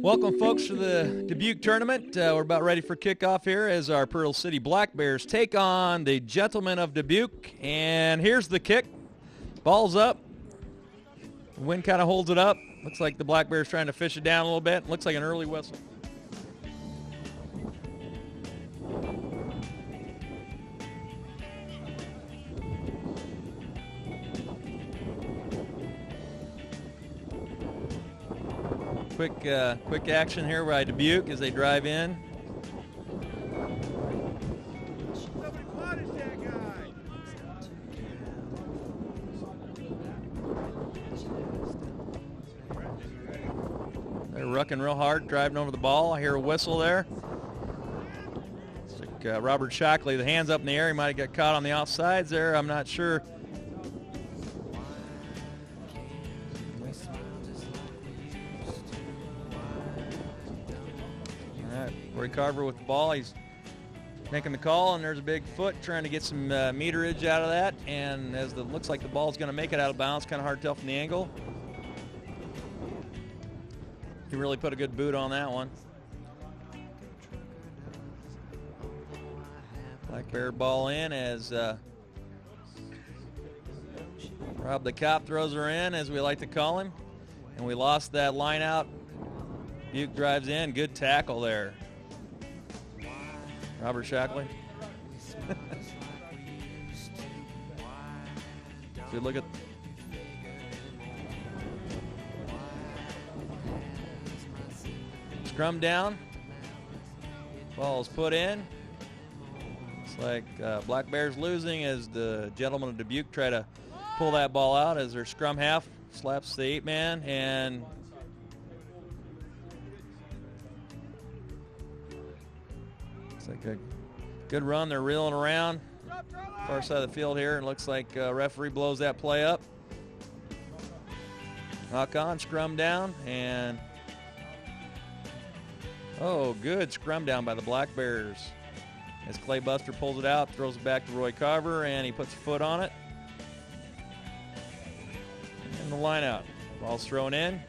Welcome, folks, to the Dubuque tournament. We're about ready for kickoff here as our Pearl City Black Bears take on the Gentlemen of Dubuque. And here's the kick. Ball's up. The wind kind of holds it up. Looks like the Black Bears trying to fish it down a little bit. Looks like an early whistle. Quick action here by Dubuque as they drive in. They're rucking real hard, driving over the ball. I hear a whistle there. It's like Robert Shockley, the hands up in the air. He might have got caught on the offsides there. I'm not sure. Roy Carver with the ball. He's making the call, and there's a big foot trying to get some meterage out of that. And as it looks like the ball's going to make it out of bounds, kind of hard to tell from the angle. He really put a good boot on that one. Black Bear ball in as Rob the Cop throws her in, as we like to call him. And we lost that line out. Dubuque drives in. Good tackle there. Robert Shackley. Good look at. Scrum down. Ball is put in. It's like Black Bears losing as the Gentlemen of Dubuque try to pull that ball out as their scrum half slaps the 8-man, and it's like a good run. They're reeling around far side of the field here, and looks like referee blows that play up. Knock on, scrum down, and oh, good scrum down by the Black Bears. As Clay Buster pulls it out, throws it back to Roy Carver, and he puts a foot on it. And the line out. Ball's thrown in.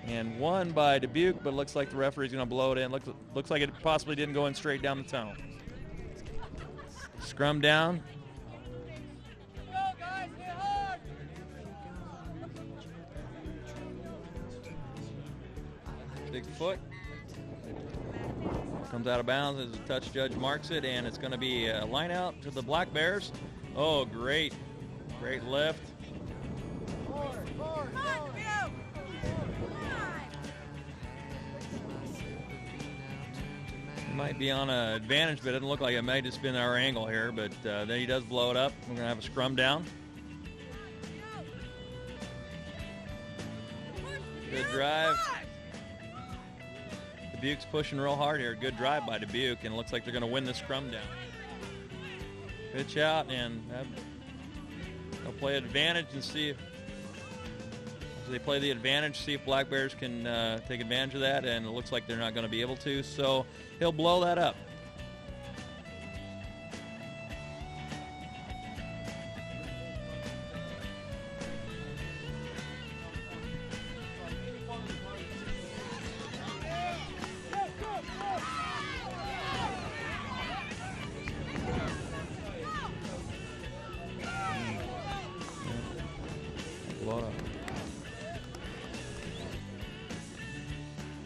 And won by Dubuque, but it looks like the referee's going to blow it in. Looks like it possibly didn't go in straight down the tunnel. Scrum down. Big foot. Comes out of bounds as the touch judge marks it, and it's going to be a line out to the Black Bears. Oh, great lift. Might be on an advantage, but it doesn't look like it. May just been our angle here, but then he does blow it up. We're going to have a scrum down. Good drive. Dubuque's pushing real hard here. Good drive by Dubuque, and it looks like they're going to win the scrum down. Pitch out, and they'll play advantage and see if they play the advantage, see if Black Bears can take advantage of that, and it looks like they're not going to be able to, so he'll blow that up.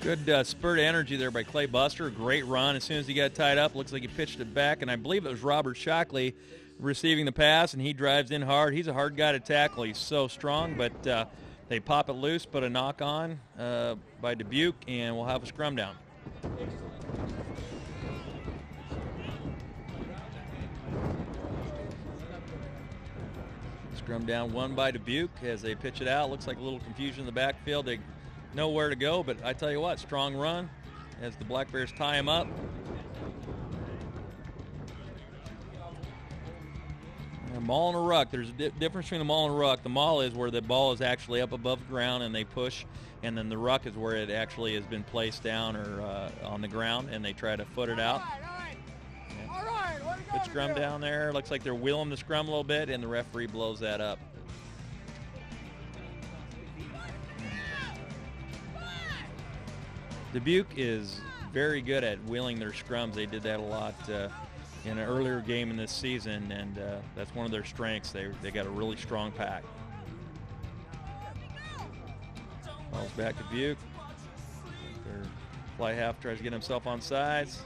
Good spurt of energy there by Clay Buster. Great run. As soon as he got tied up, looks like he pitched it back, and I believe it was Robert Shockley receiving the pass, and he drives in hard. He's a hard guy to tackle. He's so strong, but they pop it loose, put a knock on by Dubuque, and we'll have a scrum down. Scrum down, one by Dubuque as they pitch it out. Looks like a little confusion in the backfield. They know where to go, but I tell you what, strong run as the Black Bears tie him up. A maul and a ruck. There's a difference between the maul and a ruck. The maul is where the ball is actually up above the ground and they push, and then the ruck is where it actually has been placed down or on the ground and they try to foot it out. All right. Good scrum down there. Looks like they're wheeling the scrum a little bit, and the referee blows that up. Dubuque is very good at wheeling their scrums. They did that a lot in an earlier game in this season, and that's one of their strengths. They got a really strong pack. Ball's back to Dubuque. Their fly half tries to get himself on sides.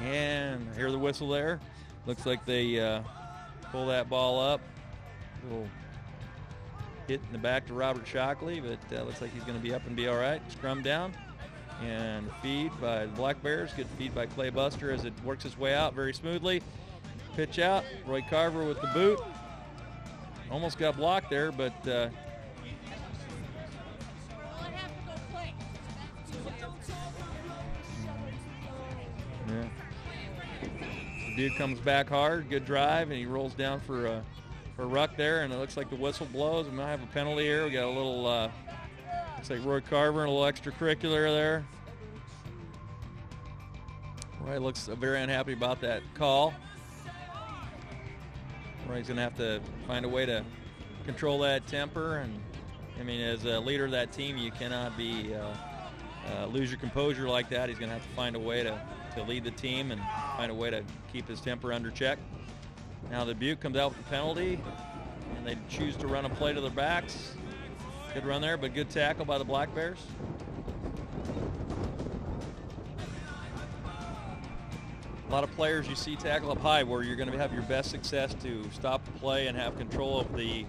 And I hear the whistle there. Looks like they pull that ball up. A little hit in the back to Robert Shockley, but looks like he's going to be up and be all right. Scrum down and feed by the Black Bears. Good feed by Clay Buster as it works its way out very smoothly. Pitch out. Roy Carver with the boot. Almost got blocked there, but yeah. Dude comes back hard, good drive, and he rolls down for a ruck there, and it looks like the whistle blows. We might have a penalty here. We got a little, looks like Roy Carver, a little extracurricular there. Roy looks very unhappy about that call. Roy's going to have to find a way to control that temper, and I mean, as a leader of that team, you cannot be lose your composure like that. He's going to have to find a way to lead the team and find a way to keep his temper under check. Now the Dubuque comes out with the penalty, and they choose to run a play to their backs. Good run there, but good tackle by the Black Bears. A lot of players you see tackle up high where you're going to have your best success to stop the play and have control of the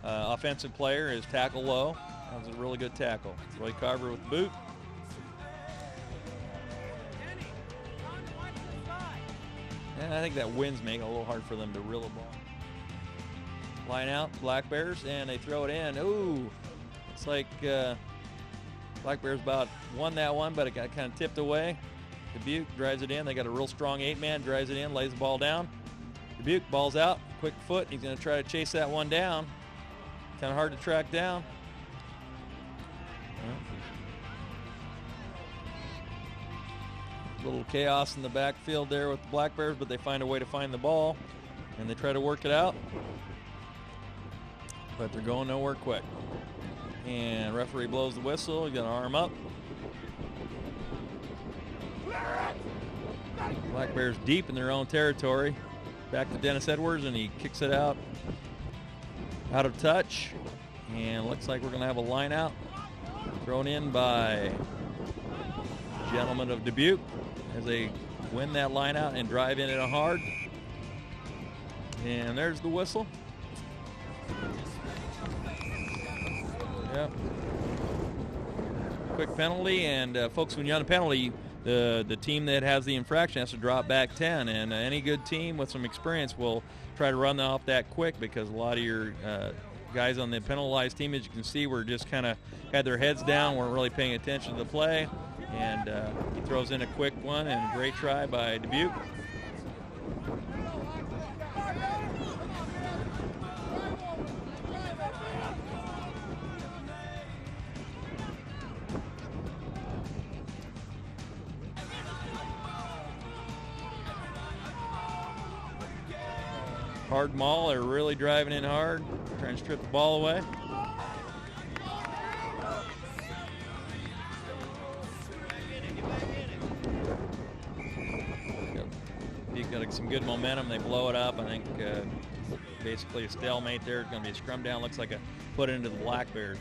offensive player is tackle low. That was a really good tackle. Roy Carver with the boot. And I think that wind's making it a little hard for them to reel the ball. Line out, Black Bears, and they throw it in. Ooh, it's like Black Bears about won that one, but it got kind of tipped away. Dubuque drives it in. They got a real strong 8-man, drives it in, lays the ball down. Dubuque, ball's out, quick foot. He's going to try to chase that one down. Kind of hard to track down. Little chaos in the backfield there with the Black Bears, but they find a way to find the ball, and they try to work it out. But they're going nowhere quick. And referee blows the whistle. He's got an arm up. Black Bears deep in their own territory. Back to Dennis Edwards, and he kicks it out of touch. And looks like we're going to have a line out thrown in by Gentlemen of Dubuque as they win that line out and drive in it hard. And there's the whistle. Yep. Quick penalty, and folks, when you're on a penalty, the team that has the infraction has to drop back 10, and any good team with some experience will try to run off that quick, because a lot of your guys on the penalized team, as you can see, were just kind of had their heads down, weren't really paying attention to the play, and he throws in a quick one, and great try by Dubuque. Hard maul, they're really driving in hard, trying to strip the ball away. You've got some good momentum, they blow it up. I think basically a stalemate there. It's going to be a scrum down, looks like a put into the Black Bears.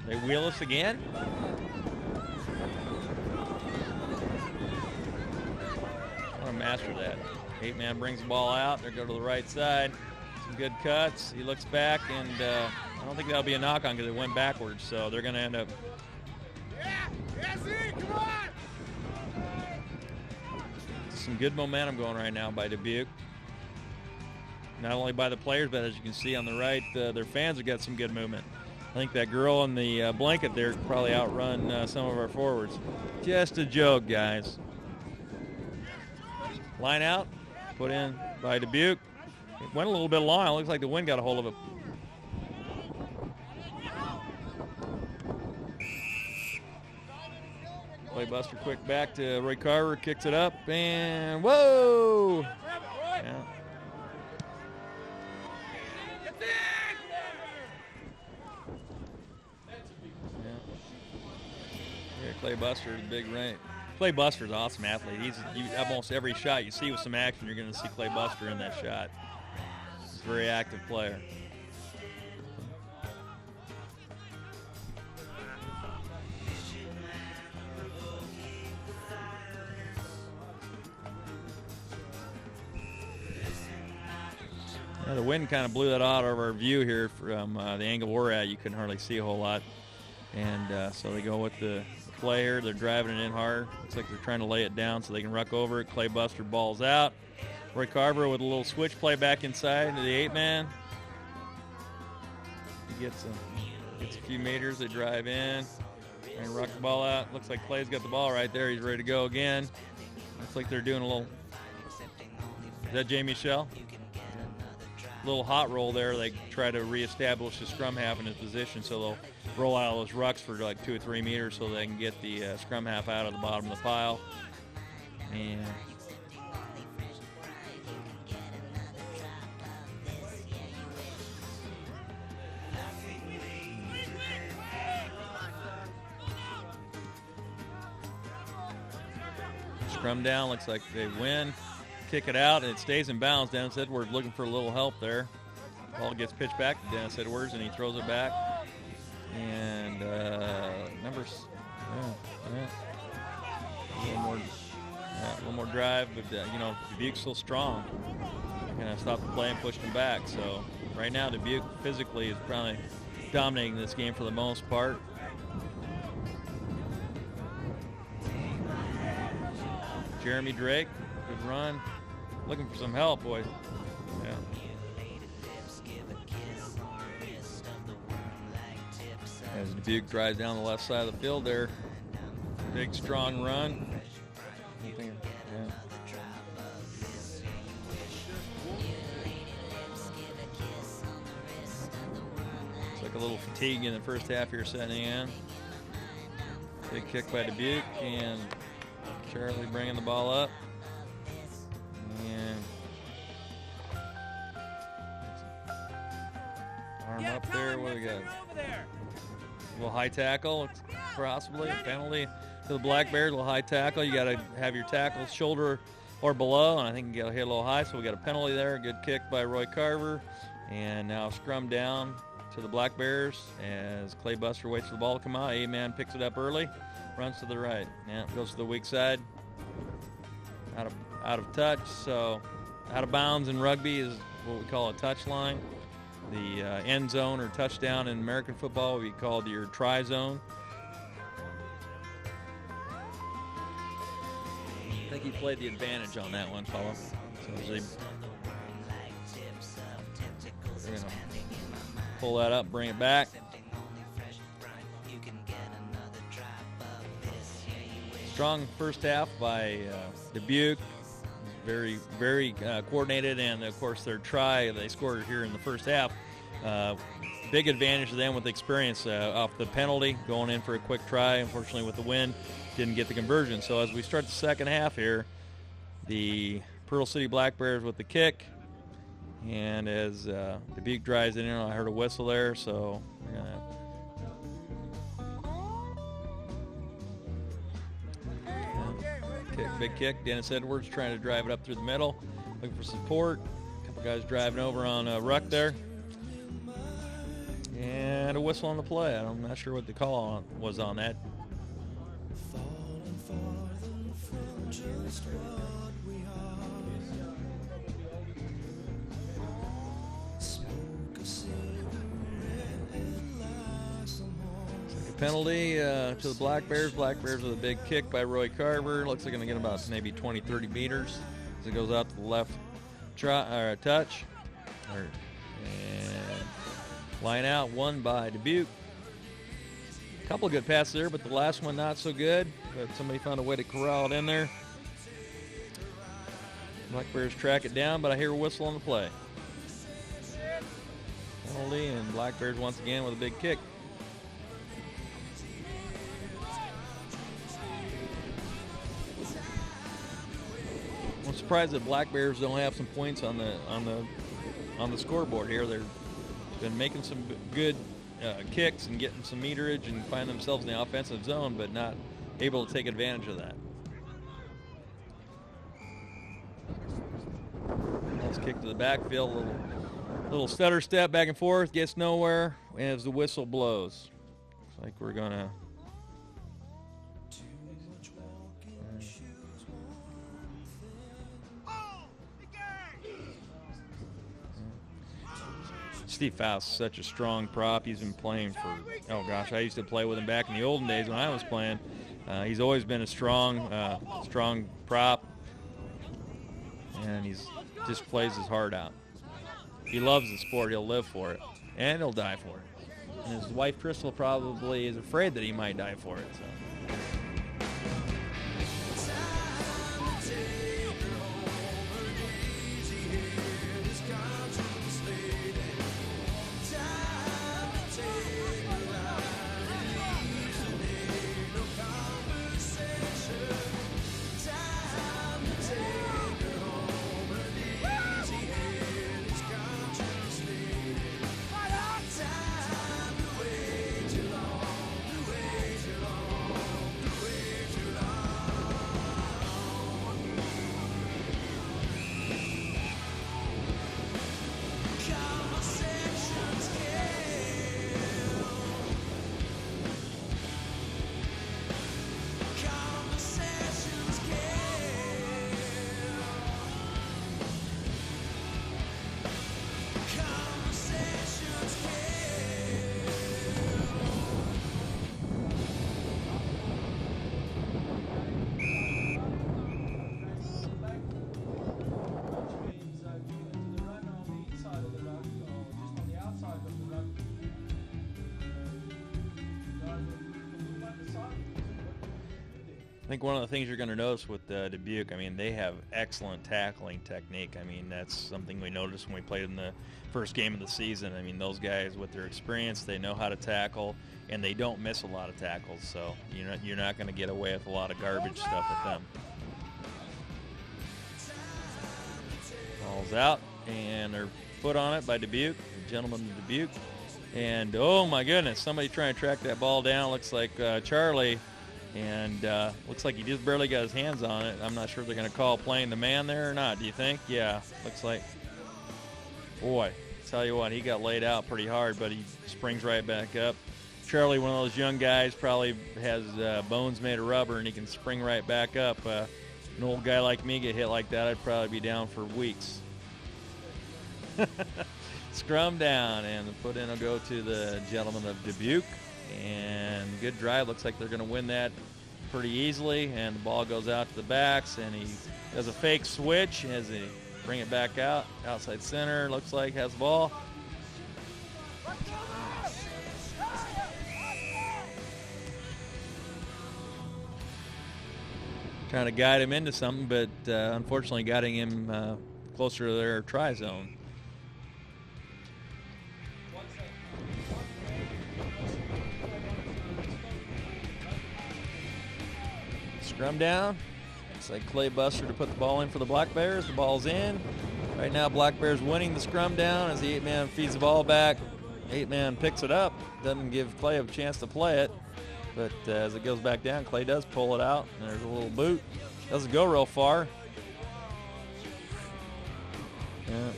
They wheel us again. What a master that. 8-man brings the ball out. They go to the right side. Some good cuts. He looks back, and I don't think that'll be a knock-on because it went backwards, so they're going to end up. Come on! Some good momentum going right now by Dubuque. Not only by the players, but as you can see on the right, their fans have got some good movement. I think that girl in the blanket there could probably outrun some of our forwards. Just a joke, guys. Line out, put in by Dubuque. It went a little bit long. It looks like the wind got a hold of it. Play Buster quick back to Roy Carver, kicks it up, and whoa! Yeah. Yeah, Clay Buster, big rank. Clay Buster's an awesome athlete. Almost every shot you see with some action, you're going to see Clay Buster in that shot. He's a very active player. Yeah, the wind kind of blew that out of our view here from the angle we're at. You couldn't hardly see a whole lot. And so they go with the play here. They're driving it in hard. Looks like they're trying to lay it down so they can ruck over it. Clay Buster balls out. Roy Carver with a little switch play back inside to the 8-man. He gets a few meters. They drive in and ruck the ball out. Looks like Clay's got the ball right there. He's ready to go again. Looks like they're doing a little. Is that Jamie Michelle? Little hot roll there. They try to reestablish the scrum half in his position, so they'll roll out those rucks for like 2 or 3 meters so they can get the scrum half out of the bottom of the pile. And scrum down, looks like they win. Kick it out, and it stays in bounds. Dennis Edwards looking for a little help there. Ball gets pitched back to Dennis Edwards, and he throws it back. And numbers, a little more drive, but Dubuque's still strong. They're gonna stop the play and push them back. So right now, Dubuque physically is probably dominating this game for the most part. Jeremy Drake, good run. Looking for some help, boy. Yeah. As Dubuque drives down the left side of the field there. Big, strong run. Yeah. It's like a little fatigue in the first half here setting in. Big kick by Dubuque, and Charlie bringing the ball up. And arm up there. What do we got? A little high tackle, possibly a penalty to the Black Bears. A little high tackle. You got to have your tackle shoulder or below, and I think you got to hit a little high. So we got a penalty there. Good kick by Roy Carver, and now scrum down to the Black Bears as Clay Buster waits for the ball to come out. 8-man picks it up early, runs to the right. Yeah, goes to the weak side. Out of touch, so out of bounds in rugby is what we call a touch line. The end zone or touchdown in American football would be called your try zone. I think he played the advantage on that one, fella. So they're going to pull that up, bring it back. Strong first half by Dubuque. Very, very coordinated, and of course their try they scored here in the first half. Big advantage to them with experience off the penalty, going in for a quick try. Unfortunately, with the wind, didn't get the conversion. So as we start the second half here, the Pearl City Black Bears with the kick, and as Dubuque drives it in, I heard a whistle there, so we're gonna. Big kick. Dennis Edwards trying to drive it up through the middle, looking for support. A couple guys driving over on ruck there. And a whistle on the play. I'm not sure what the call was on that. Penalty to the Black Bears. Black Bears with a big kick by Roy Carver. Looks like they're going to get about maybe 20, 30 meters as it goes out to the left touch. And line out, won by Dubuque. A couple of good passes there, but the last one not so good. But somebody found a way to corral it in there. Black Bears track it down, but I hear a whistle on the play. Penalty, and Black Bears once again with a big kick. surprised that Black Bears don't have some points on the scoreboard here. They've been making some good kicks and getting some meterage and find themselves in the offensive zone, but not able to take advantage of that. Let's kick to the backfield. Little stutter step back and forth, gets nowhere as the whistle blows. Looks like we're gonna. Steve Faust is such a strong prop. He's been playing for, oh gosh, I used to play with him back in the olden days when I was playing. He's always been a strong prop, and he's just plays his heart out. He loves the sport. He'll live for it, and he'll die for it. And his wife Crystal probably is afraid that he might die for it. So. I think one of the things you're going to notice with Dubuque, I mean, they have excellent tackling technique. I mean, that's something we noticed when we played in the first game of the season. I mean, those guys, with their experience, they know how to tackle, and they don't miss a lot of tackles. So you're not going to get away with a lot of garbage stuff with them. Ball's out, and they're put on it by Dubuque, the gentleman of Dubuque. And, oh, my goodness, somebody trying to track that ball down. Looks like Charlie. And looks like he just barely got his hands on it. I'm not sure if they're going to call playing the man there or not. Do you think? Yeah, looks like. Boy, tell you what, he got laid out pretty hard, but he springs right back up. Charlie, one of those young guys, probably has bones made of rubber, and he can spring right back up. An old guy like me get hit like that, I'd probably be down for weeks. Scrum down, and the put in will go to the gentleman of Dubuque. And good drive. Looks like they're going to win that pretty easily. And the ball goes out to the backs, and he does a fake switch as he bring it back out. Outside center, looks like has the ball. Trying to guide him into something, but unfortunately guiding him closer to their try zone. Scrum down. Looks like Clay Buster to put the ball in for the Black Bears. The ball's in. Right now, Black Bears winning the scrum down as the 8-man feeds the ball back. 8-man picks it up. Doesn't give Clay a chance to play it. But as it goes back down, Clay does pull it out. And there's a little boot. Doesn't go real far. Yeah,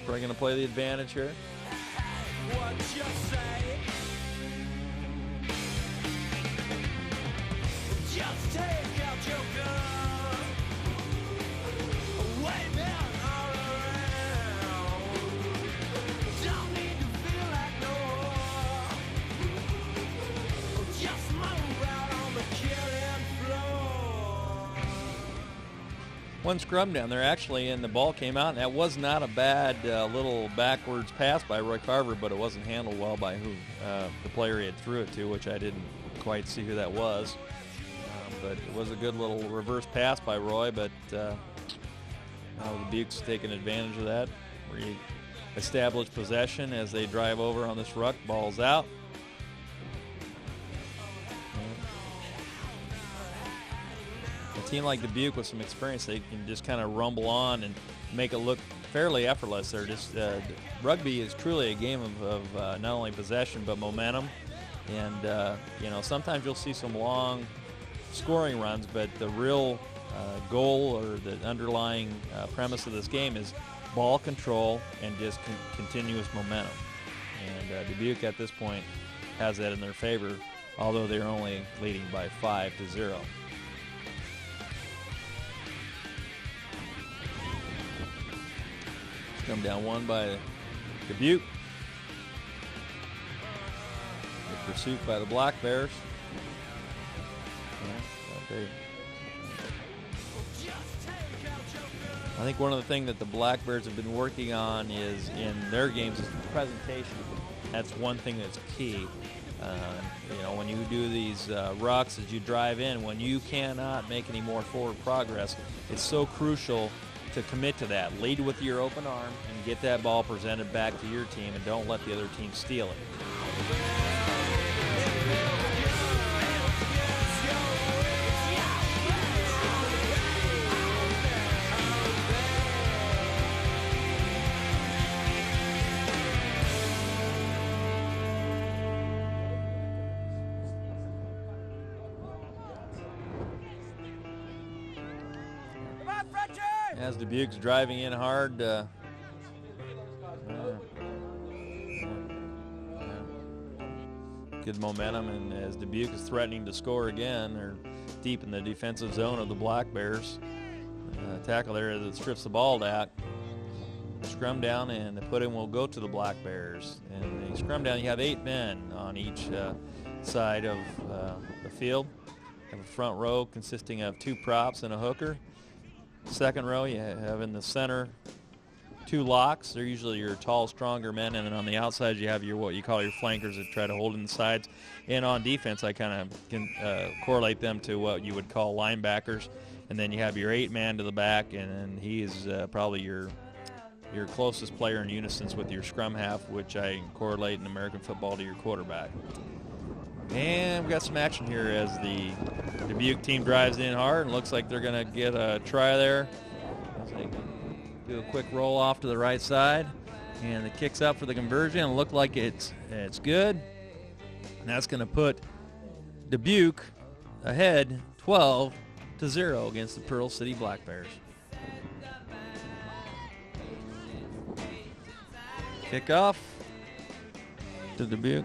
probably going to play the advantage here. What you say? Just take out your gun. Wave it all around. Don't need to feel like no more. Just move out on the killing floor. One scrum down there actually, and the ball came out, and that was not a bad little backwards pass by Roy Carver, but it wasn't handled well by the player he had threw it to, which I didn't quite see who that was. But it was a good little reverse pass by Roy, but the Dubuque's taking advantage of that. Re-established possession as they drive over on this ruck. Ball's out. team like Dubuque with some experience, they can just kind of rumble on and make it look fairly effortless. They're just rugby is truly a game of not only possession but momentum, and sometimes you'll see some long scoring runs, but the real goal or the underlying premise of this game is ball control and just continuous momentum. And Dubuque at this point has that in their favor, although they're only leading by 5-0. Come down one by Dubuque. The pursuit by the Black Bears. I think one of the things that the Black Bears have been working on is in their games is presentation. That's one thing that's key. When you do these rucks as you drive in, when you cannot make any more forward progress, it's so crucial to commit to that. Lead with your open arm and get that ball presented back to your team, and don't let the other team steal it. As Dubuque's driving in hard, good momentum, and as Dubuque is threatening to score again, they're deep in the defensive zone of the Black Bears. Tackle there that strips the ball out. Scrum down, and the put-in will go to the Black Bears. And they scrum down. You have 8 men on each side of the field. You have a front row consisting of 2 props and a hooker. Second row, you have in the center 2 locks. They're usually your tall, stronger men, and then on the outside you have your what you call your flankers that try to hold in the sides. And on defense, I kind of can correlate them to what you would call linebackers. And then you have your 8-man to the back, and he is probably your closest player in unison with your scrum half, which I correlate in American football to your quarterback. And we've got some action here as the Dubuque team drives in hard, and looks like they're going to get a try there. As they do a quick roll off to the right side, and the kick's up for the conversion. It looked like it's good, and that's going to put Dubuque ahead 12-0 against the Pearl City Black Bears. Kickoff to Dubuque.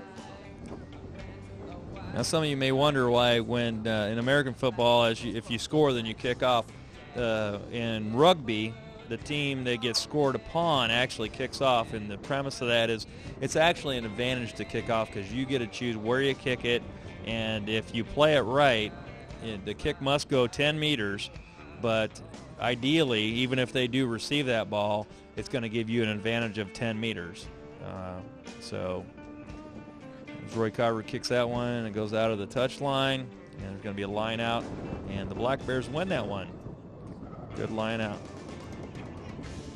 Now, some of you may wonder why when in American football, if you score, then you kick off. In rugby, the team that gets scored upon actually kicks off, and the premise of that is it's actually an advantage to kick off because you get to choose where you kick it, and if you play it right, the kick must go 10 meters, but ideally, even if they do receive that ball, it's going to give you an advantage of 10 meters. Roy Carver kicks that one, and it goes out of the touch line, and there's going to be a line out, and the Black Bears win that one. Good line out.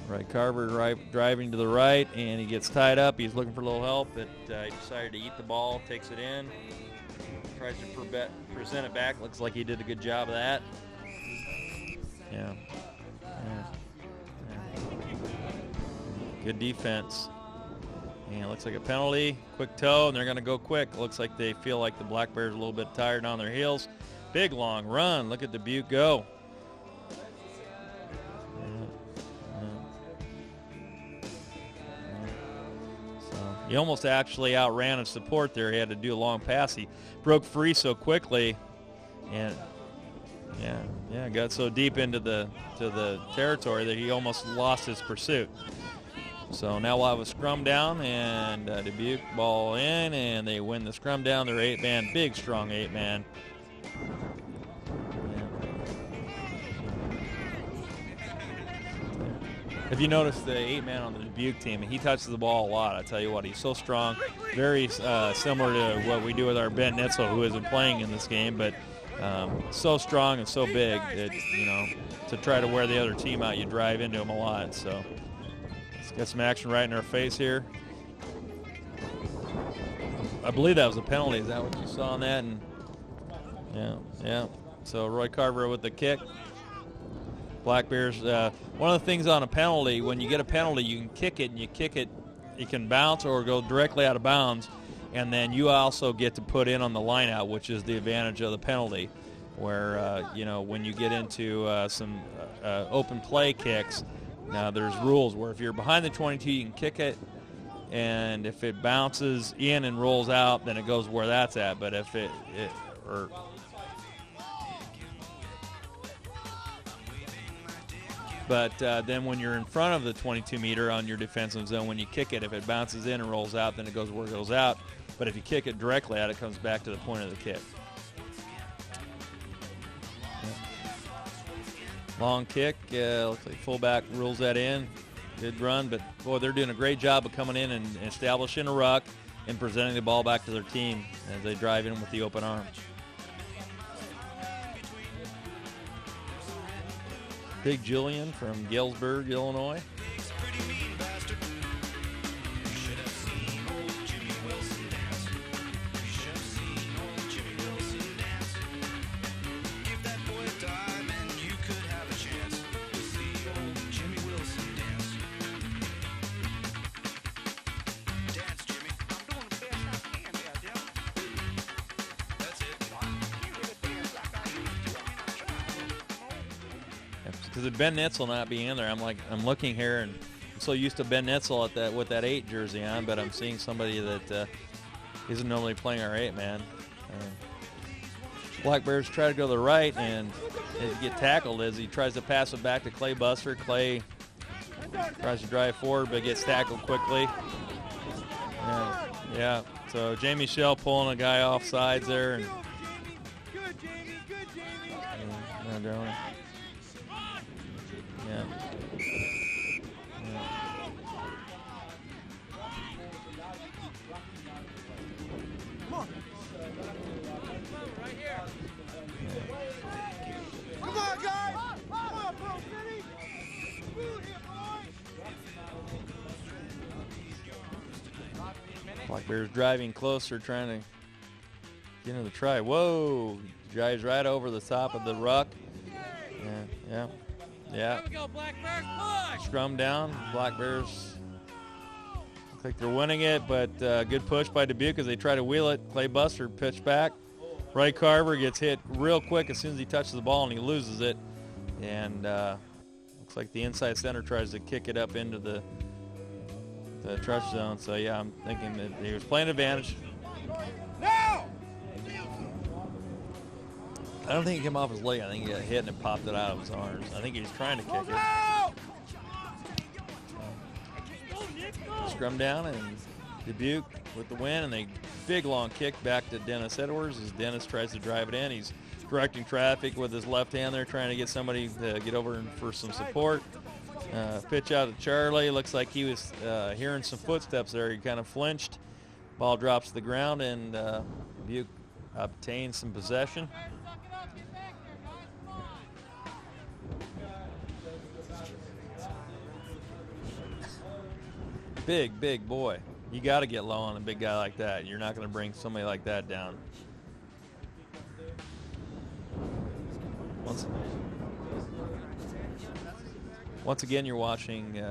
Roy Carver driving to the right, and he gets tied up. He's looking for a little help, but he decided to eat the ball, takes it in, tries to present it back. Looks like he did a good job of that. Yeah. Good defense. And it looks like a penalty, quick toe, and they're going to go quick. Looks like they feel like the Black Bears are a little bit tired on their heels. Big, long run. Look at Dubuque go. So he almost actually outran his support there. He had to do a long pass. He broke free so quickly, and got so deep into the territory that he almost lost his pursuit. So now we'll have a scrum down, and Dubuque ball in, and they win the scrum down. They're 8-man, big, strong 8-man. If you notice the 8-man on the Dubuque team, he touches the ball a lot. I tell you what, he's so strong, very similar to what we do with our Ben Nitzel, who isn't playing in this game, but so strong and so big that, to try to wear the other team out, you drive into him a lot. So got some action right in our face here. I believe that was a penalty. Is that what you saw on that? And yeah. So Roy Carver with the kick. Black Bears, one of the things on a penalty, when you get a penalty, you can kick it, and you kick it, it can bounce or go directly out of bounds, and then you also get to put in on the line out, which is the advantage of the penalty, where, when you get into some open play kicks, now there's rules where if you're behind the 22, you can kick it, and if it bounces in and rolls out, then it goes where that's at, but if But then when you're in front of the 22-meter on your defensive zone, when you kick it, if it bounces in and rolls out, then it goes where it goes out. But if you kick it directly out, it comes back to the point of the kick. Long kick. Looks like fullback rules that in. Good run, but, boy, they're doing a great job of coming in and establishing a ruck and presenting the ball back to their team as they drive in with the open arms. Big Julian from Galesburg, Illinois. Because Ben Nitzel not being in there, I'm looking here and I'm so used to Ben Nitzel with that 8 jersey on, but I'm seeing somebody that isn't normally playing our 8 man. Black Bears try to go to the right and get tackled as he tries to pass it back to Clay Buster. Clay tries to drive forward but gets tackled quickly. Yeah. So Jamie Shell pulling a guy off sides there. And, Good, Jamie. Yeah. Come on. Right here. Come on, guys. Come on, Pearl City. Move here, boys. Black Bears driving closer, trying to get into the try. Whoa! Drives right over the top of the ruck. Yeah. There we go, Black Bears. Push. Scrum down. Black Bears look like they're winning it, but good push by Dubuque as they try to wheel it. Clay Buster pitch back. Ray Carver gets hit real quick as soon as he touches the ball, and he loses it. And looks like the inside center tries to kick it up into the touch zone. So, yeah, I'm thinking that he was playing advantage. Now. I don't think he came off his leg. I think he got hit and it popped it out of his arms. I think he was trying to kick it. Scrum down, and Dubuque with the win, and they big long kick back to Dennis Edwards as Dennis tries to drive it in. He's directing traffic with his left hand there, trying to get somebody to get over for some support. Pitch out to Charlie. Looks like he was hearing some footsteps there. He kind of flinched. Ball drops to the ground, and Dubuque obtains some possession. Big boy. You got to get low on a big guy like that. You're not going to bring somebody like that down. Once again, you're watching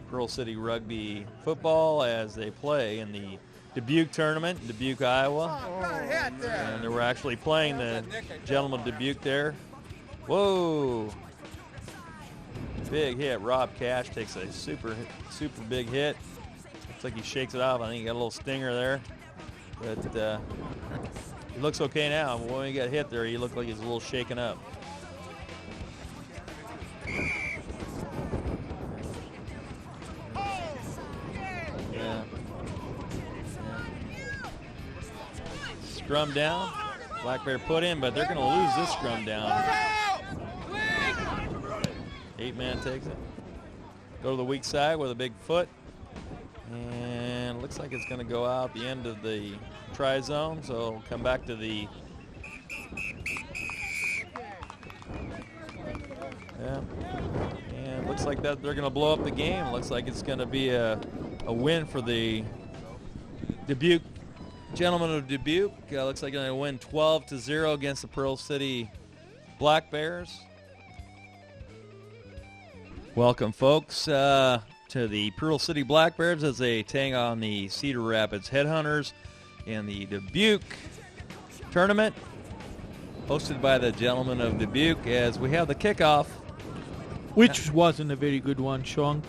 Pearl City Rugby football as they play in the Dubuque tournament, Dubuque, Iowa. And they were actually playing the gentleman of Dubuque there. Whoa. Big hit. Rob Cash takes a super big hit. Looks like he shakes it off. I think he got a little stinger there. But he looks okay now. When he got hit there, he looked like he was a little shaken up. Yeah. Scrum down. Black Bear put in, but they're going to lose this scrum down. 8-man takes it. Go to the weak side with a big foot. And it looks like it's going to go out the end of the try zone. So come back to the... Yeah. And it looks like that they're going to blow up the game. It looks like it's going to be a win for the Dubuque gentlemen of Dubuque. Looks like they're going to win 12-0 against the Pearl City Black Bears. Welcome, folks, to the Pearl City Black Bears as they take on the Cedar Rapids Headhunters in the Dubuque tournament, hosted by the gentlemen of Dubuque, as we have the kickoff. Which wasn't a very good one, Sean.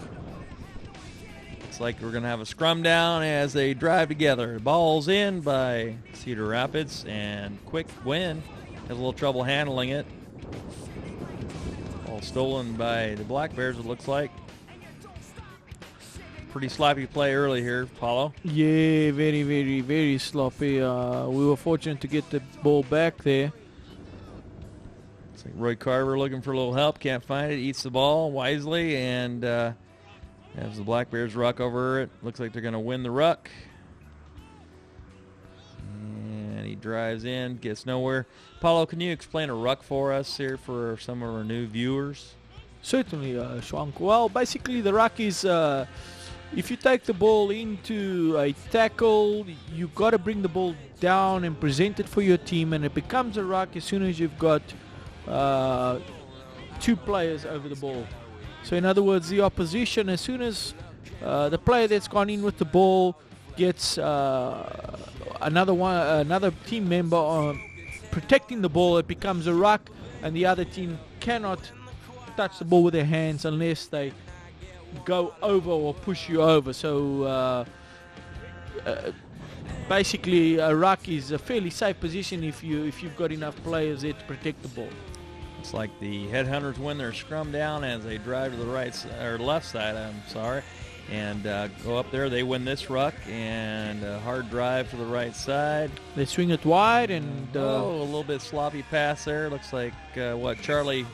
It's like we're going to have a scrum down as they drive together. Ball's in by Cedar Rapids, and quick win. Has a little trouble handling it. All stolen by the Black Bears, it looks like. Pretty sloppy play early here, Paulo. Yeah, very, very, very sloppy. We were fortunate to get the ball back there. It's like Roy Carver looking for a little help, can't find it, eats the ball wisely, and as the Black Bears ruck over it, looks like they're going to win the ruck. And he drives in, gets nowhere. Paulo, can you explain a ruck for us here for some of our new viewers? Certainly, Schwank. Well, basically the ruck is if you take the ball into a tackle, you got to bring the ball down and present it for your team, and it becomes a ruck as soon as you've got two players over the ball. So in other words, the opposition, as soon as the player that's gone in with the ball gets another team member protecting the ball, it becomes a ruck, and the other team cannot touch the ball with their hands unless they go over or push you over. So basically a ruck is a fairly safe position if you've got enough players there to protect the ball. It's like the Headhunters win their scrum down as they drive to the left side, and go up there. They win this ruck, and a hard drive to the right side. They swing it wide, and a little bit sloppy pass there. Looks like Charlie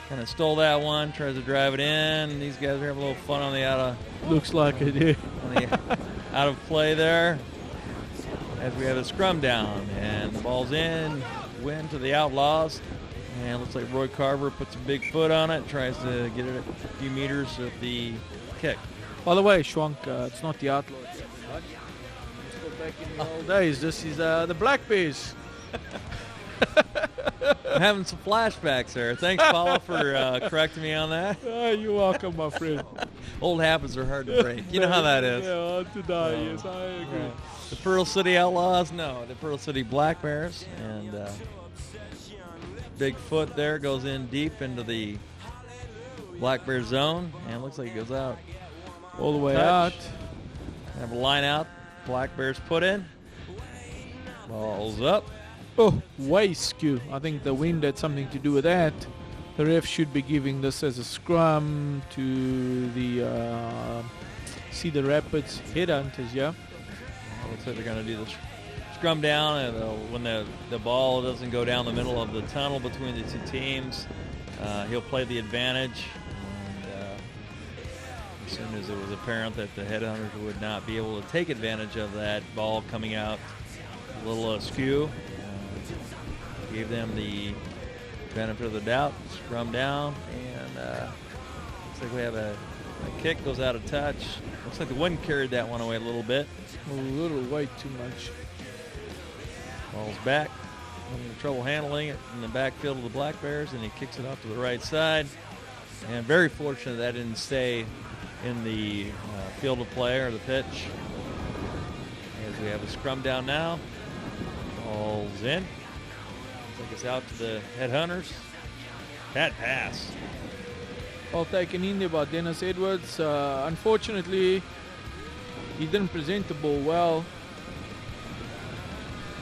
kind of stole that one, tries to drive it in. These guys are having a little fun on the looks like it, yeah. on the out of play there, as we have a scrum down, and the ball's in, win to the Outlaws. And it looks like Roy Carver puts a big foot on it, tries to get it a few meters of the kick. By the way, Schwank, it's not the Outlaws. Right? Let's go back in the old days. This is the Black Bears. I'm having some flashbacks there. Thanks, Paulo, for correcting me on that. You're welcome, my friend. Old habits are hard to break. You know how that is. Yeah, hard to die, yes, I agree. The Pearl City Outlaws, no. The Pearl City Black Bears. And big foot there, goes in deep into the Black Bear zone, and it looks like it goes out. All the way out. Have a line out. Black Bears put in. Ball's up. Oh, way skew. I think the wind had something to do with that. The ref should be giving this as a scrum to the Cedar Rapids Headhunters, yeah? Looks like they're going to do this scrum down, and when the ball doesn't go down the middle of the tunnel between the two teams, he'll play the advantage. And as soon as it was apparent that the Headhunters would not be able to take advantage of that ball coming out a little askew, gave them the benefit of the doubt, scrum down, and looks like we have a kick, goes out of touch. Looks like the wind carried that one away a little bit. A little way too much. Ball's back, having trouble handling it in the backfield of the Black Bears, and he kicks it off to the right side. And very fortunate that didn't stay in the field of play or the pitch. As we have a scrum down now. Ball's in. Looks like it's out to the Headhunters. Bad pass. Well taken in there by Dennis Edwards. Unfortunately, he didn't present the ball well.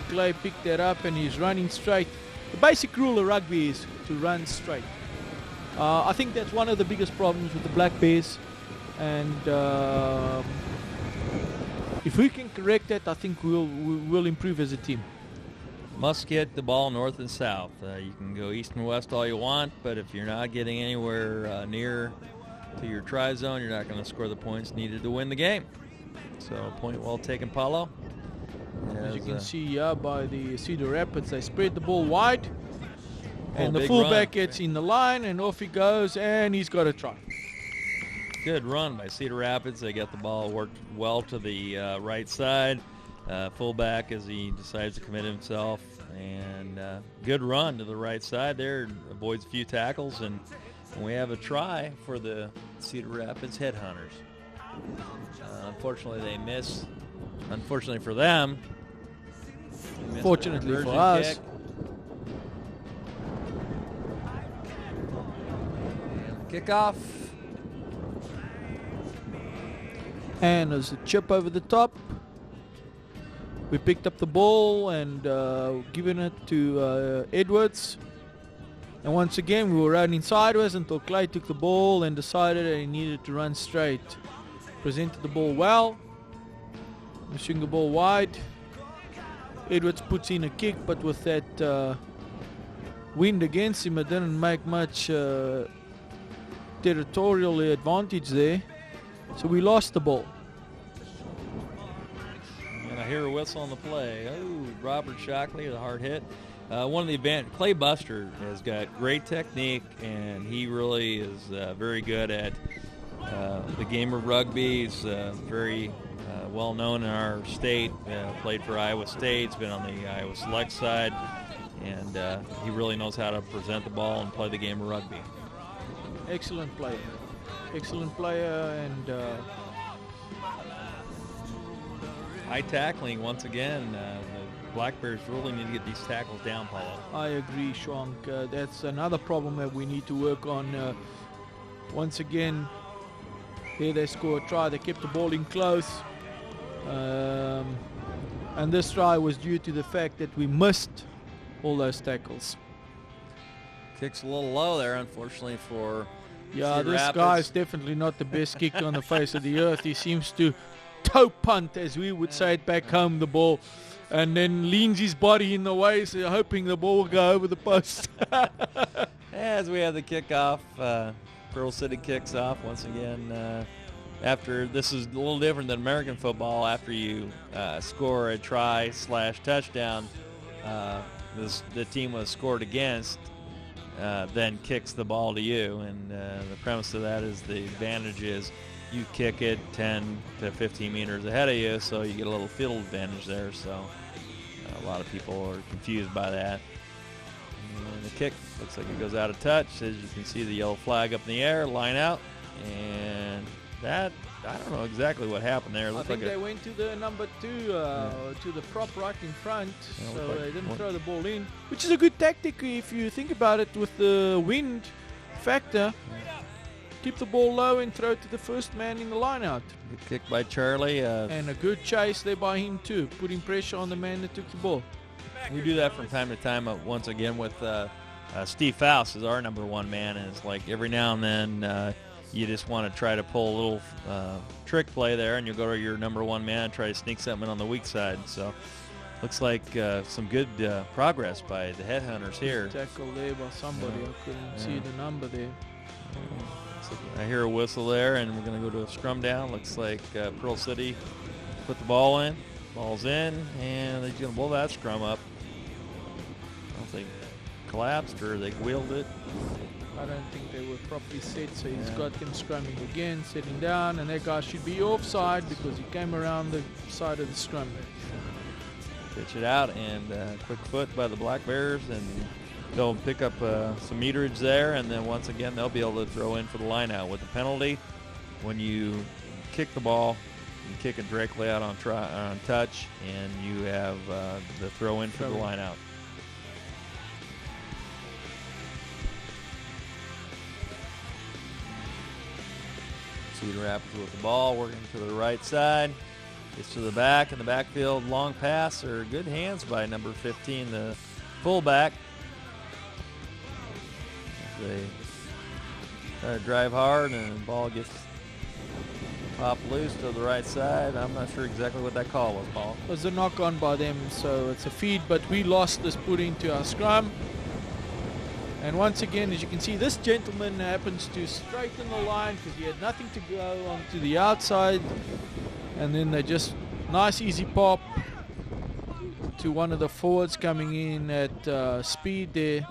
Clay picked that up and he's running straight. The basic rule of rugby is to run straight. I think that's one of the biggest problems with the Black Bears, and if we can correct that, I think we'll improve as a team. Must get the ball north and south. You can go east and west all you want, but if you're not getting anywhere near to your try zone, you're not going to score the points needed to win the game. So point well taken, Paulo. As you can see by the Cedar Rapids, they spread the ball wide, and the big fullback run. gets in the line, and off he goes, and he's got a try. Good run by Cedar Rapids. They got the ball worked well to the right side. Fullback, as he decides to commit himself, And good run to the right side there, avoids a few tackles, and we have a try for the Cedar Rapids Headhunters. Unfortunately, they miss. Unfortunately for them. Fortunately for us. Kick. Kickoff. And there's a chip over the top. We picked up the ball and given it to Edwards. And once again, we were running sideways until Clay took the ball and decided that he needed to run straight. Presented the ball well. We swing the ball wide. Edwards puts in a kick, but with that wind against him, it didn't make much territorial advantage there. So we lost the ball. And I hear a whistle on the play. Oh, Robert Shockley, the hard hit. One of the Clay Buster has got great technique, and he really is very good at the game of rugby. He's very well known in our state. Played for Iowa State. He's been on the Iowa Select side, and he really knows how to present the ball and play the game of rugby. Excellent player. Excellent player, and high tackling once again. The Black Bears really need to get these tackles down, Paulo. I agree, Schwank. That's another problem that we need to work on. Once again, here they score a try. They kept the ball in close. And this try was due to the fact that we missed all those tackles. Kicks a little low there, unfortunately, for Yeah, Cedar this Rapids. guy is definitely not the best kicker on the face of the earth. He seems to toe punt, as we would say it back home, the ball, and then leans his body in the way, so hoping the ball will go over the post. As we have the kickoff, Pearl City kicks off once again. After this is a little different than American football. After you score a try/touchdown, the team was scored against then kicks the ball to you, and the premise of that is the advantage is you kick it 10 to 15 meters ahead of you, so you get a little field advantage there. So a lot of people are confused by that. And the kick looks like it goes out of touch. As you can see, the yellow flag up in the air, line out, and that, I don't know exactly what happened there. It I looked think like they went to the number 2, to the prop right in front, Yeah, so looked like they didn't one. throw the ball in, which is a good tactic if you think about it with the wind factor. Keep the ball low and throw it to the first man in the line out. Good kick by Charlie. And a good chase there by him too, putting pressure on the man that took the ball. We do that from time to time. Once again with Steve Faust is our number 1 man, and it's like every now and then you just want to try to pull a little trick play there, and you'll go to your number 1 man and try to sneak something on the weak side. So looks like some good progress by the Headhunters here. Tackle there by somebody. Yeah. I couldn't see the number there. I hear a whistle there, and we're going to go to a scrum down. Looks like Pearl City put the ball in. Ball's in, and they're going to blow that scrum up. I don't think collapsed or they wheeled it. I don't think they were properly set, so he's got them scrumming again, setting down, and that guy should be offside because he came around the side of the scrum. Pitch it out, and quick foot by the Black Bears, and they'll pick up some meterage there, and then once again they'll be able to throw in for the line out with the penalty. When you kick the ball, you kick it directly out on touch, and you have the throw in for the line out. Cedar Rapids with the ball, working to the right side. Gets to the back in the backfield, long pass, or good hands by number 15, the fullback. They try to drive hard, and the ball gets popped loose to the right side. I'm not sure exactly what that call was, Paul. It was a knock on by them, so it's a feed, but we lost this put into our scrum. And once again, as you can see, this gentleman happens to straighten the line because he had nothing to go onto the outside. And then they just, nice easy pop to one of the forwards coming in at speed there.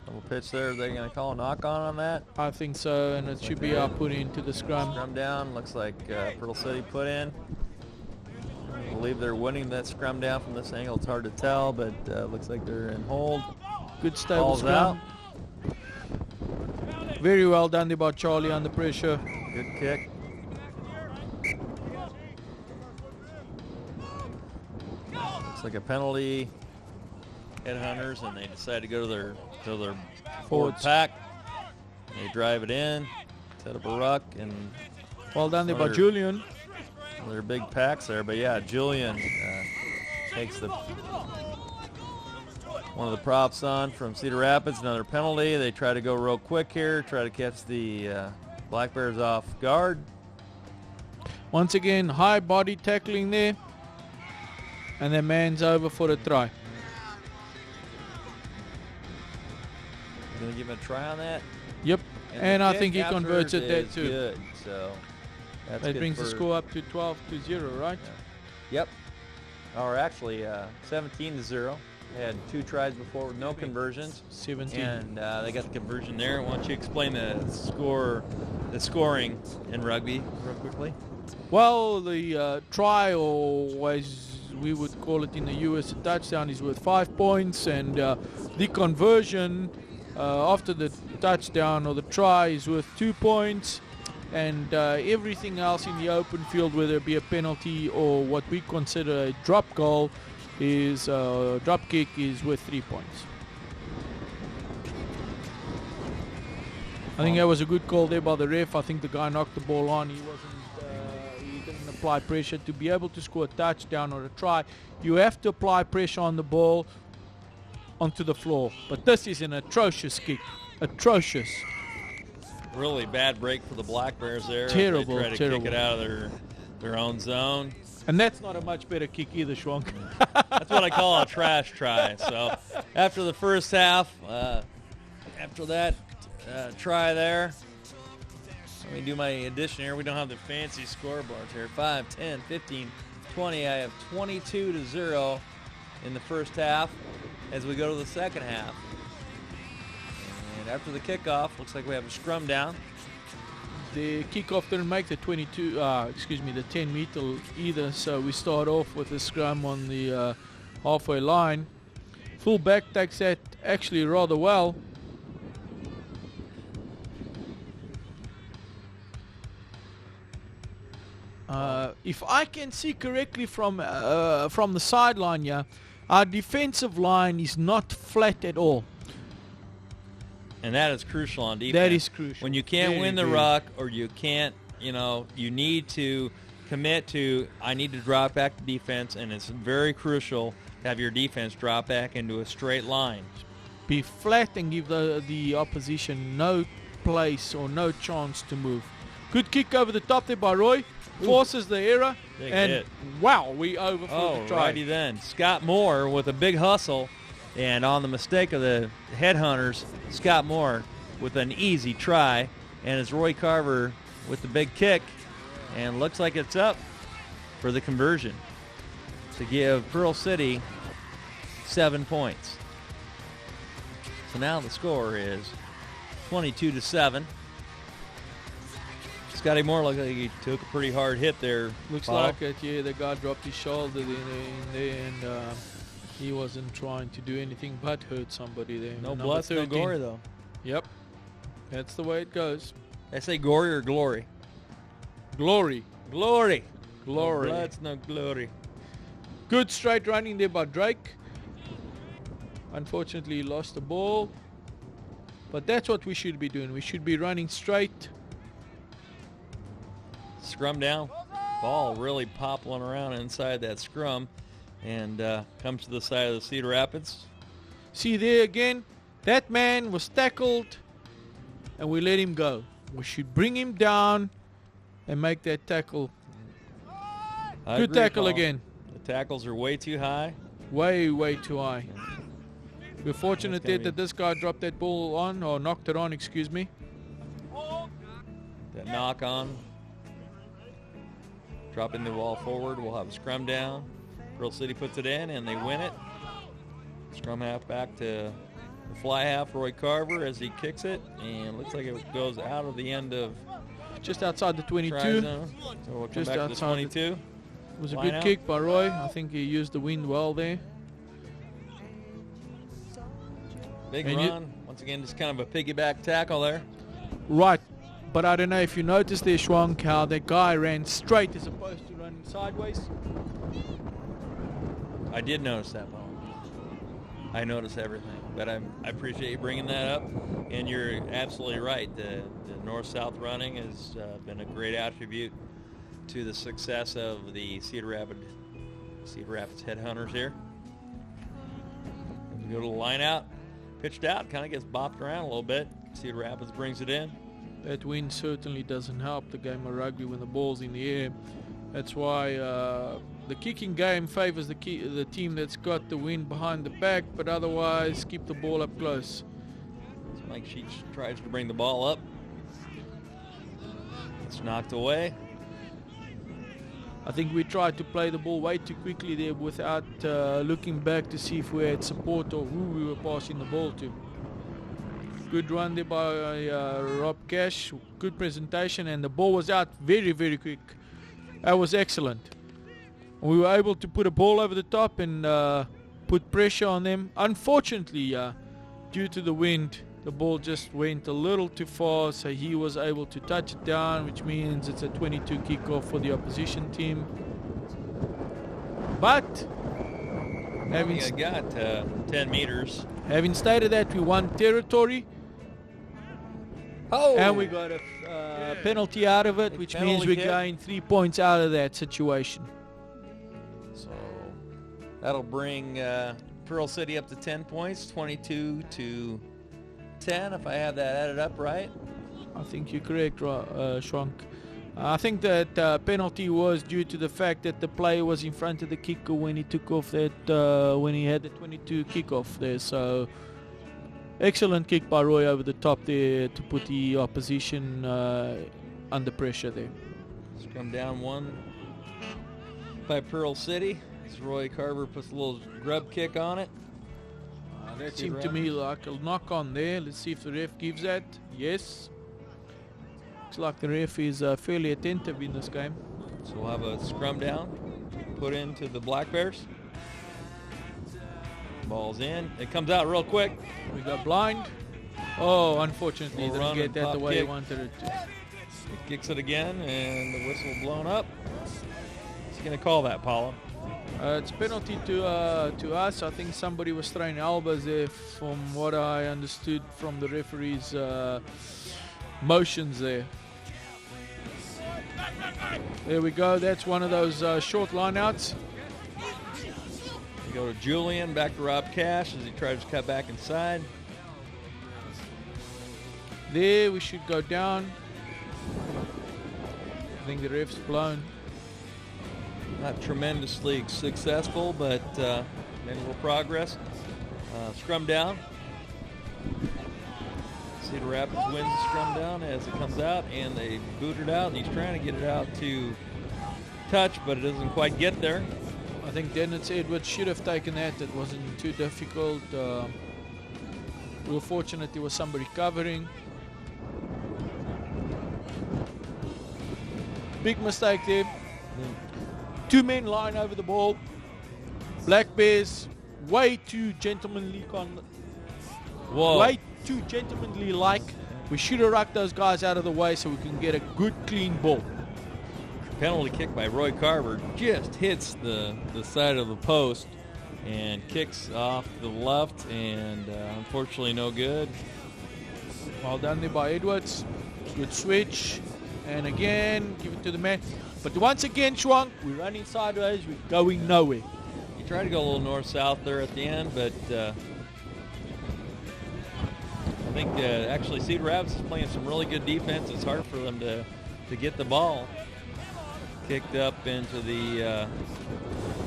Double pitch there. Are they going to call a knock on that? I think so, and it should be our put into the scrum. Scrum down. Looks like Pearl City put in. believe they're winning that scrum down from this angle. It's hard to tell, but looks like they're in hold. Good stable Ball's scrum. out. Very well done there by Charlie under pressure. Good kick. Looks like a penalty. Headhunters, and they decide to go to their forward Forwards. pack. They drive it in, set up a ruck, and Well done there by Another- Julian. they're big packs there. But yeah, Julian takes one of the props on from Cedar Rapids. Another penalty. They try to go real quick here, try to catch the Black Bears off guard. Once again, high body tackling there. And then man's over for a try. Gonna give him a try on that. Yep. And the I kick think he after converts it there is too. Good. So that's That good brings the for- score up to 12-0, right? Yep. Or actually 17-0. They had 2 tries before with no conversions. 17. And they got the conversion there. Why don't you explain the scoring in rugby real quickly? Well, the try, or as we would call it in the US, a touchdown, is worth 5 points, and the conversion after the touchdown or the try is worth 2 points, and everything else in the open field, whether it be a penalty or what we consider a drop goal, is drop kick, is worth 3 points. I think that was a good call there by the ref. I think the guy knocked the ball on. He didn't apply pressure. To be able to score a touchdown or a try, you have to apply pressure on the ball onto the floor. But this is an atrocious kick. Atrocious. Really bad break for the Black Bears there. Terrible, They try to terrible. kick it out of their own zone. And that's not a much better kick either, Schwank. That's what I call a trash try. So after the first half, after that try there, let me do my addition here. We don't have the fancy scoreboards here. 5, 10, 15, 20. I have 22-0 in the first half as we go to the second half. And after the kickoff, looks like we have a scrum down. The kickoff didn't make the 10 meter either, so we start off with a scrum on the halfway line. Fullback takes that actually rather well. If I can see correctly from the sideline here, our defensive line is not flat at all. And that is crucial on defense. That is crucial. When you can't Very, win the very. ruck, or you can't, you need to commit to, I need to drop back to defense, and it's very crucial to have your defense drop back into a straight line. Be flat and give the opposition no place or no chance to move. Good kick over the top there by Roy. Forces the error. Big And hit. wow, we over for Oh, the try. righty then. Scott Moore with a big hustle, and on the mistake of the Headhunters, Scott Moore with an easy try, and it's Roy Carver with the big kick, and looks like it's up for the conversion to give Pearl City 7 points. So now the score is 22-7. Scotty Moore looked like he took a pretty hard hit there. Looks Paul. like it, yeah, the guy dropped his shoulder in there, and he wasn't trying to do anything but hurt somebody there. No Number blood, no 13. gory though. Yep. That's the way it goes. I say gory or glory? Glory. Glory. Glory. No bloods, no glory. Good straight running there by Drake. Unfortunately, he lost the ball. But that's what we should be doing. We should be running straight. Scrum down. Ball really popping around inside that scrum, and comes to the side of the Cedar Rapids. See there again, that man was tackled and we let him go. We should bring him down and make that tackle. I Good agree, tackle Paul. again. The tackles are way too high. Way, way too high. We're fortunate That's gonna that this guy dropped that ball on, or knocked it on, excuse me. That knock on. Dropping the ball forward. We'll have a scrum down. Pearl City puts it in, and they win it. Scrum half back to the fly half, Roy Carver, as he kicks it, and looks like it goes out of the end of Just outside the try 22. zone. So we'll come Just back to the outside the- 22. It was a Line good out. kick by Roy. I think he used the wind well there. Big And you- run. Once again, just kind of a piggyback tackle there. Right, but I don't know if you noticed there, Schwank, how the guy ran straight as opposed to running sideways. I did notice that, Paul. I notice everything, but I appreciate you bringing that up. And you're absolutely right. The north-south running has been a great attribute to the success of the Cedar Rapids Headhunters here. We go to the line out, pitched out, kind of gets bopped around a little bit. Cedar Rapids brings it in. That wind certainly doesn't help the game of rugby when the ball's in the air. That's why the kicking game favors the team that's got the wind behind the back, but otherwise keep the ball up close. So Mike Sheets tries to bring the ball up. It's knocked away. I think we tried to play the ball way too quickly there without looking back to see if we had support or who we were passing the ball to. Good run there by Rob Cash. Good presentation, and the ball was out very, very quick. That was excellent. We were able to put a ball over the top and put pressure on them. Unfortunately, due to the wind, the ball just went a little too far, so he was able to touch it down, which means it's a 22 kickoff for the opposition team. But having I got 10 meters. Having stated that, we won territory, Oh! and we got a penalty out of it, Big which means penalty we kick. gained 3 points out of that situation. So that'll bring Pearl City up to 10 points, 22 to 10, if I have that added up right. I think you're correct, Schwank. I think that penalty was due to the fact that the player was in front of the kicker when he took off that, when he had the 22 kickoff there. So excellent kick by Roy over the top there to put the opposition under pressure there. Scrum down one by Pearl City. As Roy Carver puts a little grub kick on it. That See seemed to me like a knock on there. Let's see if the ref gives that. Yes. Looks like the ref is fairly attentive in this game. So we'll have a scrum down, put into the Black Bears. Ball's in. It comes out real quick. We got blind. Oh, unfortunately, Little didn't run get and that the pop way he kick. wanted it to. It kicks it again, and the whistle blown up. What's he going to call that, Paula? It's penalty to us. I think somebody was throwing elbows there, from what I understood from the referee's motions there. There we go. That's one of those short lineouts. We go to Julian, back to Rob Cash as he tries to cut back inside. There we should go down. I think the ref's blown. Not tremendously successful, but made a little progress. Scrum down. Cedar Rapids wins the scrum down as it comes out, and they boot it out, and he's trying to get it out to touch, but it doesn't quite get there. I think Dennis Edwards should have taken that. It wasn't too difficult. We were fortunate there was somebody covering. Big mistake there. Two men line over the ball. Black Bears way too gentlemanly Whoa. way too gentlemanly like. We should have rucked those guys out of the way so we can get a good clean ball. Penalty kick by Roy Carver just hits the side of the post and kicks off to the left, and unfortunately no good. Well done there by Edwards. Good switch. And again, give it to the man. But once again, Schwank, we're running sideways. We're going nowhere. He tried to go a little north-south there at the end, but I think actually Cedar Rapids is playing some really good defense. It's hard for them to get the ball kicked up into the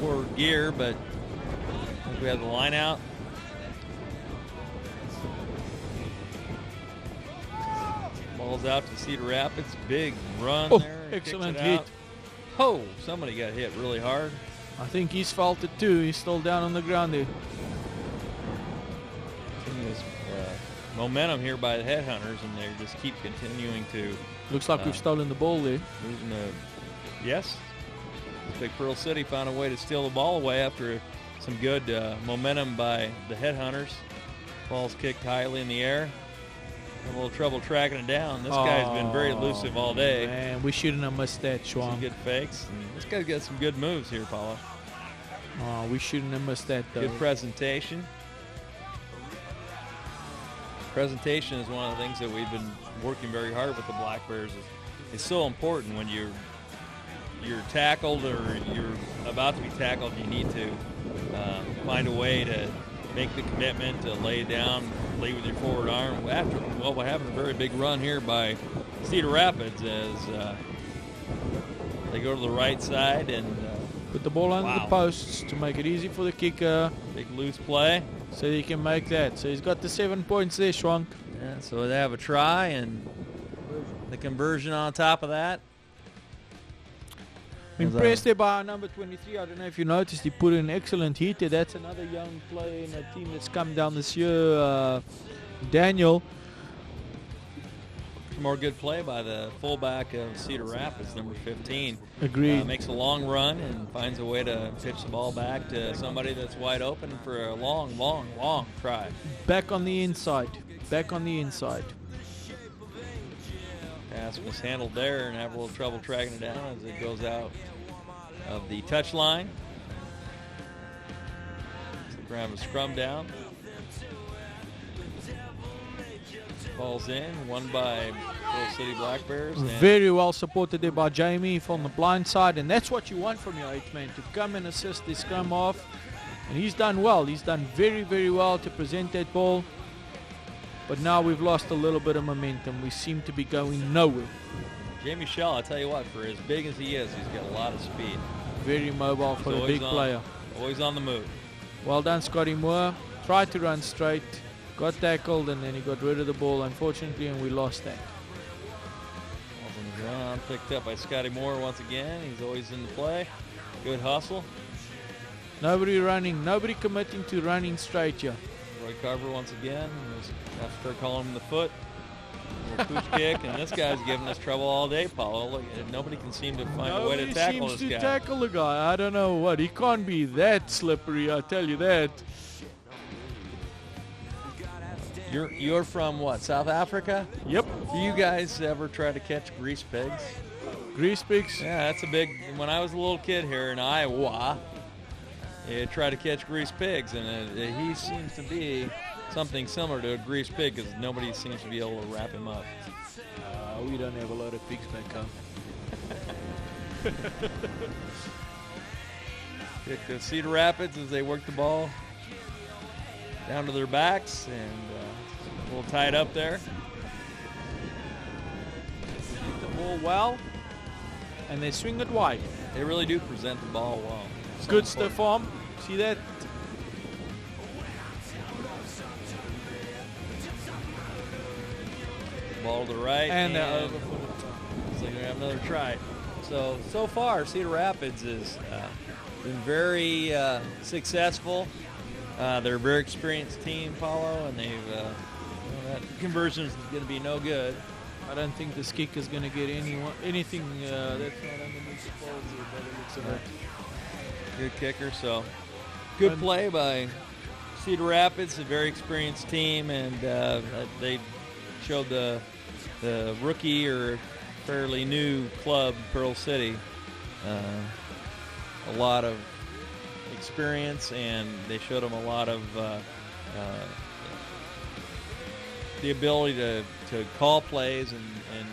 forward gear, but I think we have the line out. Ball's out to Cedar Rapids. Big run Oh, there. Kicks excellent it hit. out. Oh, somebody got hit really hard. I think he's faulted too. He's still down on the ground there. Continuous momentum here by the Headhunters, and they just keep continuing to Looks like we've stolen the ball there. moving the. Yes, Looks like Pearl City found a way to steal the ball away after some good momentum by the Headhunters. Ball's kicked highly in the air. Had a little trouble tracking it down. This guy's been very elusive all day. Man, we shouldn't have missed that, Schwam. Some good fakes. And this guy's got some good moves here, Paulo. Oh, we shouldn't have missed that, though. Good presentation. Presentation is one of the things that we've been working very hard with the Black Bears. It's so important when you're tackled or you're about to be tackled. You need to find a way to make the commitment to lay down, lead with your forward arm. We're having a very big run here by Cedar Rapids as they go to the right side and put the ball under the posts to make it easy for the kicker. Big loose play. So he can make that. So he's got the 7 points there, Schwank. Yeah, so they have a try and the conversion on top of that. Impressed there by our number 23. I don't know if you noticed, he put in excellent heat there. That's another young player in a team that's come down this year, Daniel. Some more good play by the fullback of Cedar Rapids, number 15. Agreed. Makes a long run and finds a way to pitch the ball back to somebody that's wide open for a long, long, long try. Back on the inside. Back on the inside. Pass was handled there and have a little trouble tracking it down as it goes out of the touch line. So we're going to have a scrum down. Ball's in, won by Pearl City Black Bears. Very well supported there by Jamie from the blind side, and that's what you want from your 8th man, to come and assist the scrum off. And he's done well. He's done very, very well to present that ball. But now we've lost a little bit of momentum. We seem to be going nowhere. Jamie Shell, I tell you what, for as big as he is, he's got a lot of speed. Very mobile for a big player. Always on the move. Well done, Scotty Moore. Tried to run straight, got tackled, and then he got rid of the ball, unfortunately, and we lost that. Ball's on the ground, picked up by Scotty Moore once again. He's always in the play. Good hustle. Nobody running, nobody committing to running straight here. Roy Carver once again. After calling him the foot. Little pooch kick, and this guy's giving us trouble all day, Paulo. Look, nobody can seem to find a way to tackle this guy. Nobody seems to tackle the guy. I don't know what. He can't be that slippery, I tell you that. You're from what, South Africa? Yep. Do you guys ever try to catch grease pigs? Grease pigs? Yeah, that's a big. When I was a little kid here in Iowa, you try to catch grease pigs, and he seems to be something similar to a grease pig because nobody seems to be able to wrap him up. We don't have a lot of pigs back home. Kick to Cedar Rapids as they work the ball down to their backs and a little tied up there. Hit the ball well, and they swing it wide. They really do present the ball well. Good stiff arm. See that? Ball to the right, and so they're gonna have another try. So far, Cedar Rapids has been very successful. They're a very experienced team, Paulo, and they've that conversion is going to be no good. I don't think this kick is going to get anything that's not underneath the ball here, by the looks of it. Good kicker, so good play by Cedar Rapids, a very experienced team, and they showed the rookie or fairly new club, Pearl City, a lot of experience, and they showed them a lot of the ability to call plays and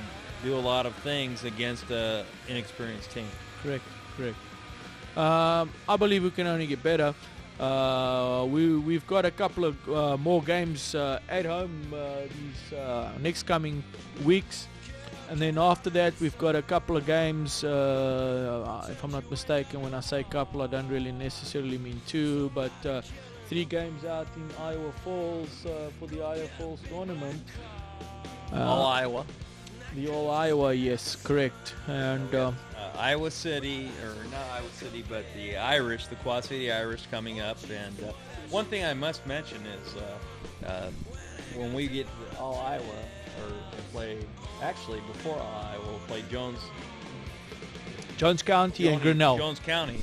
do a lot of things against an inexperienced team. Correct. I believe we can only get better. We've got a couple of more games at home these next coming weeks, and then after that we've got a couple of games, if I'm not mistaken. When I say couple, I don't really necessarily mean two, but 3 games out in Iowa Falls for the Iowa Falls tournament. All Iowa. The All Iowa, yes, correct. And Iowa City, or not Iowa City, but the Irish, the Quad City Irish coming up. And one thing I must mention is when we get to All Iowa, or play, actually before All Iowa, we'll play Jones Jones County and Grinnell. Jones County,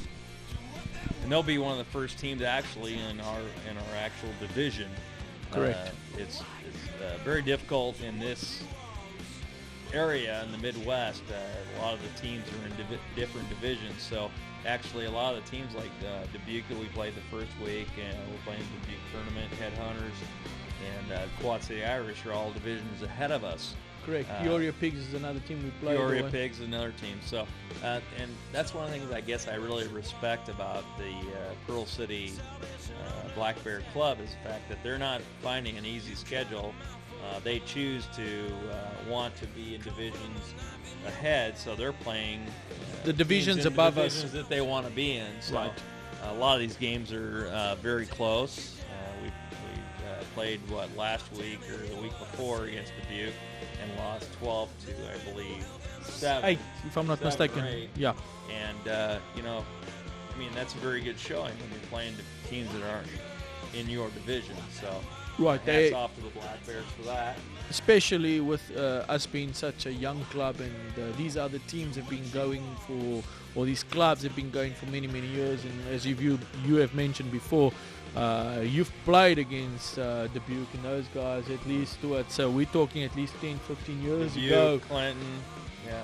and they'll be one of the first teams actually in our actual division. Correct. It's very difficult in this area in the Midwest. A lot of the teams are in different divisions, so actually a lot of the teams like Dubuque that we played the first week, and we're playing the Dubuque tournament, Headhunters, and Quad City Irish are all divisions ahead of us. Correct. Peoria Pigs is another team we played. Peoria Pigs is another team. So, and that's one of the things I guess I really respect about the Pearl City Black Bear Club is the fact that they're not finding an easy schedule. They choose to want to be in divisions ahead, so they're playing the divisions teams in above divisions us that they want to be in. So Right. a lot of these games are very close. We played last week or the week before against Dubuque and lost 12 to I believe 7. 8, if I'm not 7 or mistaken. 8. Yeah. And I mean that's a very good showing when you're playing teams that aren't in your division. So Right. hats off to the Black Bears for that. Especially with us being such a young club, and these other teams have been going for, or these clubs have been going for many, many years. And as you have mentioned before, you've played against Dubuque and those guys at least, so we're talking at least 10, 15 years ago. Clinton,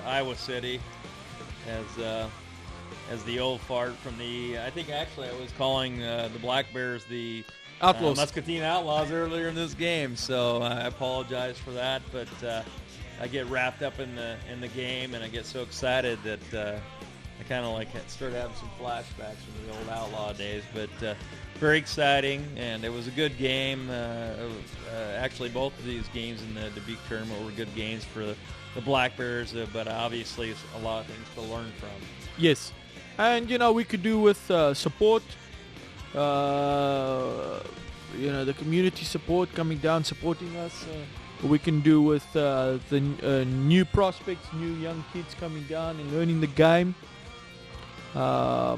Iowa City, as the old fart from the, I think actually I was calling the Black Bears the Outlaws. Muscatine Outlaws earlier in this game, so I apologize for that. But I get wrapped up in the game, and I get so excited that I kind of start having some flashbacks from the old Outlaw days. But very exciting, and it was a good game. Actually, both of these games in the Dubuque tournament were good games for the Black Bears, but obviously it's a lot of things to learn from. Yes, and we could do with support. The community support coming down, supporting us. We can do with the new prospects, new young kids coming down and learning the game. I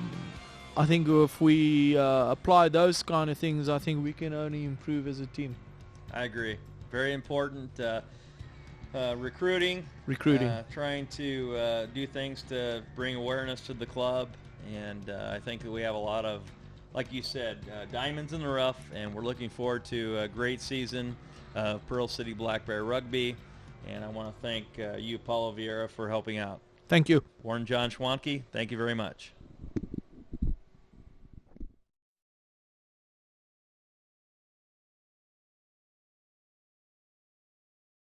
think if we apply those kind of things, I think we can only improve as a team. I agree. Very important. Recruiting. Trying to do things to bring awareness to the club. And I think that we have a lot of, like you said, diamonds in the rough, and we're looking forward to a great season of Pearl City Black Bear Rugby. And I want to thank you, Paulo Vieira, for helping out. Thank you. Warren John Schwanke, thank you very much.